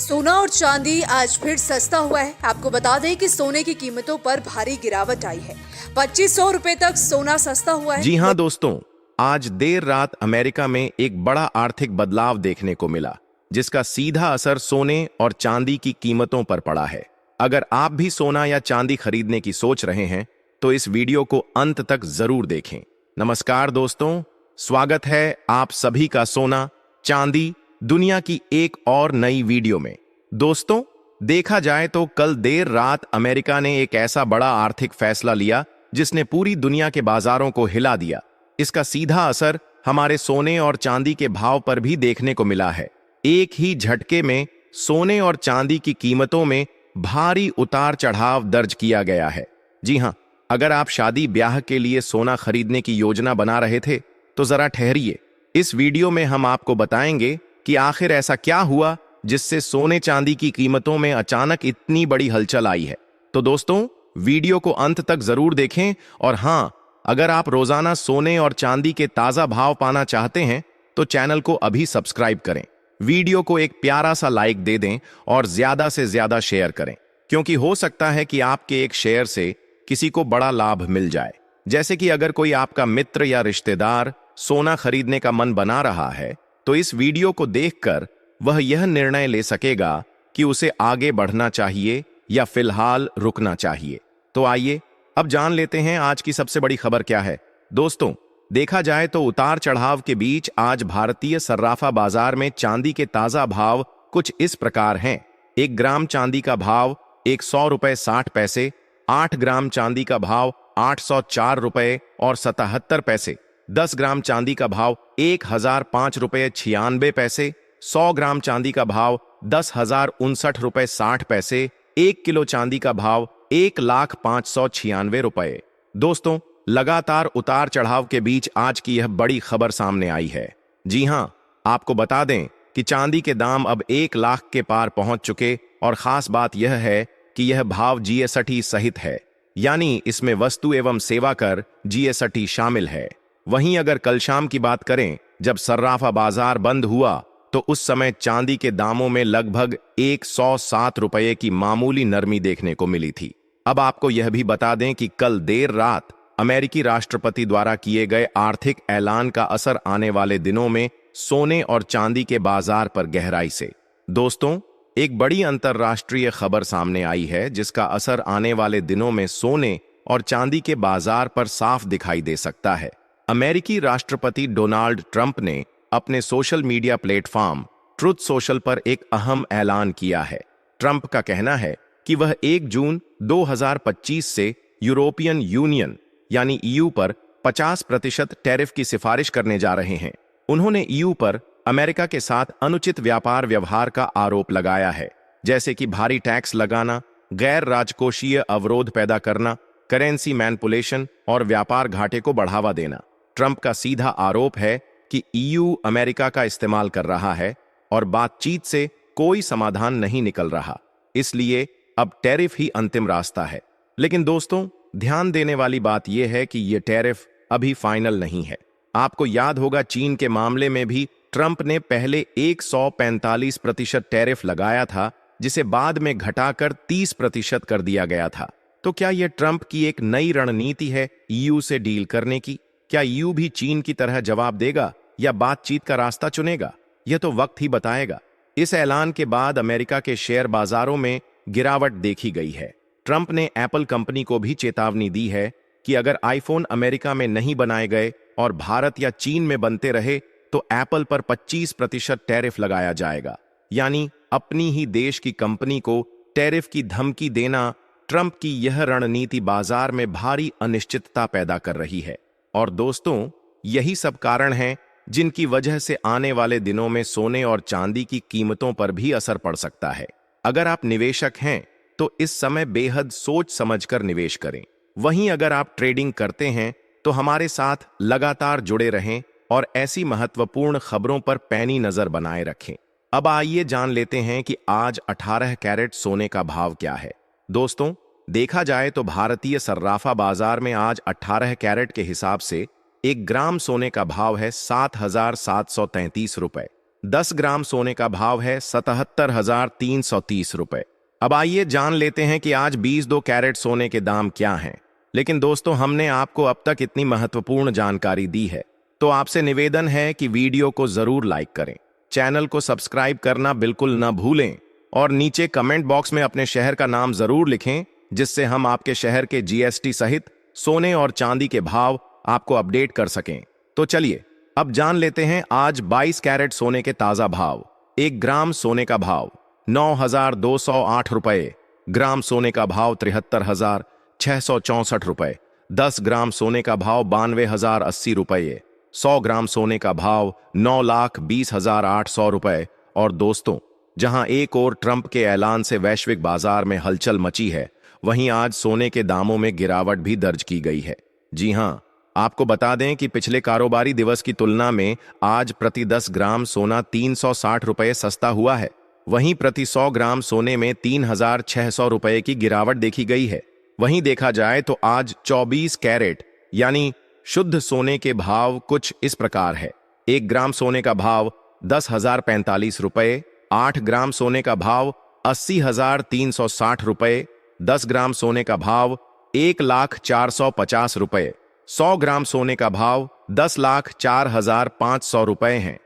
सोना और चांदी आज फिर सस्ता हुआ है। आपको बता दें कि सोने की कीमतों पर भारी गिरावट आई है। 2500 रुपए तक सोना सस्ता हुआ है। जी हां दोस्तों, आज देर रात अमेरिका में एक बड़ा आर्थिक बदलाव देखने को मिला, जिसका सीधा असर सोने और चांदी की कीमतों पर पड़ा है। अगर आप भी सोना या चांदी खरीदने की सोच रहे हैं, तो इस वीडियो को अंत तक जरूर देखें। नमस्कार दोस्तों, स्वागत है आप सभी का सोना चांदी दुनिया की एक और नई वीडियो में। दोस्तों, देखा जाए तो कल देर रात अमेरिका ने एक ऐसा बड़ा आर्थिक फैसला लिया जिसने पूरी दुनिया के बाजारों को हिला दिया। इसका सीधा असर हमारे सोने और चांदी के भाव पर भी देखने को मिला है। एक ही झटके में सोने और चांदी की कीमतों में भारी उतार चढ़ाव दर्ज किया गया है। जी हां, अगर आप शादी ब्याह के लिए सोना खरीदने की योजना बना रहे थे, तो जरा ठहरिए। इस वीडियो में हम आपको बताएंगे कि आखिर ऐसा क्या हुआ जिससे सोने चांदी की कीमतों में अचानक इतनी बड़ी हलचल आई है। तो दोस्तों, वीडियो को अंत तक जरूर देखें। और हां, अगर आप रोजाना सोने और चांदी के ताजा भाव पाना चाहते हैं, तो चैनल को अभी सब्सक्राइब करें। वीडियो को एक प्यारा सा लाइक दे दें और ज्यादा से ज्यादा शेयर करें, क्योंकि हो सकता है कि आपके एक शेयर से किसी को बड़ा लाभ मिल जाए। जैसे कि अगर कोई आपका मित्र या रिश्तेदार सोना खरीदने का मन बना रहा है, तो इस वीडियो को देखकर वह यह निर्णय ले सकेगा कि उसे आगे बढ़ना चाहिए या फिलहाल रुकना चाहिए। तो आइए अब जान लेते हैं आज की सबसे बड़ी खबर क्या है। दोस्तों, देखा जाए तो उतार चढ़ाव के बीच आज भारतीय सर्राफा बाजार में चांदी के ताजा भाव कुछ इस प्रकार हैं। 1 ग्राम चांदी का भाव 100 रुपए 60 पैसे, 8 ग्राम चांदी का भाव 804 रुपए और 77 पैसे, 10 ग्राम चांदी का भाव 1005 रुपए 96 पैसे, 100 ग्राम चांदी का भाव 10,059 रुपए 60 पैसे, 1 किलो चांदी का भाव 1,0596 रुपए। दोस्तों, लगातार उतार चढ़ाव के बीच आज की यह बड़ी खबर सामने आई है। जी हां, आपको बता दें कि चांदी के दाम अब 1 लाख के पार पहुंच चुके और खास बात यह है कि यह भाव जीएसटी सहित है, यानी इसमें वस्तु एवं सेवा कर जीएसटी शामिल है। वहीं अगर कल शाम की बात करें, जब सर्राफा बाजार बंद हुआ, तो उस समय चांदी के दामों में लगभग 107 रुपए की मामूली नरमी देखने को मिली थी। अब आपको यह भी बता दें कि कल देर रात अमेरिकी राष्ट्रपति द्वारा किए गए आर्थिक ऐलान का असर आने वाले दिनों में सोने और चांदी के बाजार पर गहराई से। दोस्तों, एक बड़ी अंतर्राष्ट्रीय खबर सामने आई है जिसका असर आने वाले दिनों में सोने और चांदी के बाजार पर साफ दिखाई दे सकता है। अमेरिकी राष्ट्रपति डोनाल्ड ट्रंप ने अपने social media platform truth social पर एक अहम ऐलान किया है। ट्रंप का कहना है कि वह 1 जून 2025 से यूरोपियन यूनियन यानी ईयू पर 50% टैरिफ की सिफारिश करने जा रहे हैं। उन्होंने ईयू पर अमेरिका के साथ अनुचित व्यापार व्यवहार का आरोप लगाया है, जैसे कि भारी टैक्स लगाना, गैर राजकोषीय अवरोध पैदा करना, करेंसी मैनिपुलेशन और व्यापार घाटे को बढ़ावा देना। ट्रंप का सीधा आरोप है कि ईयू अमेरिका का इस्तेमाल कर रहा है और बातचीत से कोई समाधान नहीं निकल रहा, इसलिए अब टैरिफ ही अंतिम रास्ता है। लेकिन दोस्तों, ध्यान देने वाली बात यह है कि यह टैरिफ अभी फाइनल नहीं है। आपको याद होगा, चीन के मामले में भी ट्रंप ने पहले 145% टैरिफ लगाया था, जिसे बाद में घटाकर 30% कर दिया गया था। तो क्या यह ट्रंप की एक नई रणनीति है ईयू से डील करने की? क्या ईयू भी चीन की तरह जवाब देगा या बातचीत का रास्ता चुनेगा? यह तो वक्त ही बताएगा। इस ऐलान के बाद अमेरिका के शेयर बाजारों में गिरावट देखी गई है। ट्रंप ने एप्पल कंपनी को भी चेतावनी दी है कि अगर आईफोन अमेरिका में नहीं बनाए गए और भारत या चीन में बनते रहे, तो एप्पल पर 25% टैरिफ लगाया जाएगा। यानी अपनी ही देश की कंपनी को टैरिफ की धमकी देना। ट्रंप की यह रणनीति बाजार में भारी अनिश्चितता पैदा कर रही है। और दोस्तों, यही सब कारण हैं जिनकी वजह से आने वाले दिनों में सोने और चांदी की कीमतों पर भी असर पड़ सकता है। अगर आप निवेशक हैं, तो इस समय बेहद सोच समझकर निवेश करें। वहीं अगर आप ट्रेडिंग करते हैं, तो हमारे साथ लगातार जुड़े रहें और ऐसी महत्वपूर्ण खबरों पर पैनी नजर बनाए रखें। अब आइए जान लेते हैं कि आज 18 कैरेट सोने का भाव क्या है। दोस्तों, देखा जाए तो भारतीय सर्राफा बाजार में आज 18 कैरेट के हिसाब से 1 ग्राम सोने का भाव है 7,733 रुपए। 10 ग्राम सोने का भाव है 77,330 रुपए। अब आइए जान लेते हैं कि आज 22 कैरेट सोने के दाम क्या हैं। लेकिन दोस्तों, हमने आपको अब तक इतनी महत्वपूर्ण जानकारी दी है, तो आपसे निवेदन है कि वीडियो को जरूर लाइक करें, चैनल को सब्सक्राइब करना बिल्कुल न भूलें और नीचे कमेंट बॉक्स में अपने शहर का नाम जरूर लिखें, जिससे हम आपके शहर के जीएसटी सहित सोने और चांदी के भाव आपको अपडेट कर सकें। तो चलिए अब जान लेते हैं आज 22 कैरेट सोने के ताजा भाव। 1 ग्राम सोने का भाव 9,208 रुपए, ग्राम सोने का भाव 73,664 रुपए, 10 ग्राम सोने का भाव 92,080 रुपए, 100 ग्राम सोने का भाव 9,20,800 रुपए। और दोस्तों, जहां एक ओर ट्रंप के ऐलान से वैश्विक बाजार में हलचल मची है, वहीं आज सोने के दामों में गिरावट भी दर्ज की गई है। जी हां, आपको बता दें कि पिछले कारोबारी दिवस की तुलना में आज प्रति 10 ग्राम सोना 360 रुपए सस्ता हुआ है। वहीं प्रति 100 ग्राम सोने में 3,600 रुपए की गिरावट देखी गई है। वहीं देखा जाए तो आज 24 कैरेट यानी शुद्ध सोने के भाव कुछ इस प्रकार है। 1 ग्राम सोने का भाव 10,045 रुपए, 8 ग्राम सोने का भाव 80,360 रुपए, 10 ग्राम सोने का भाव 1,04,50 रुपए, 100 ग्राम सोने का भाव 10,04,500 रुपए हैं।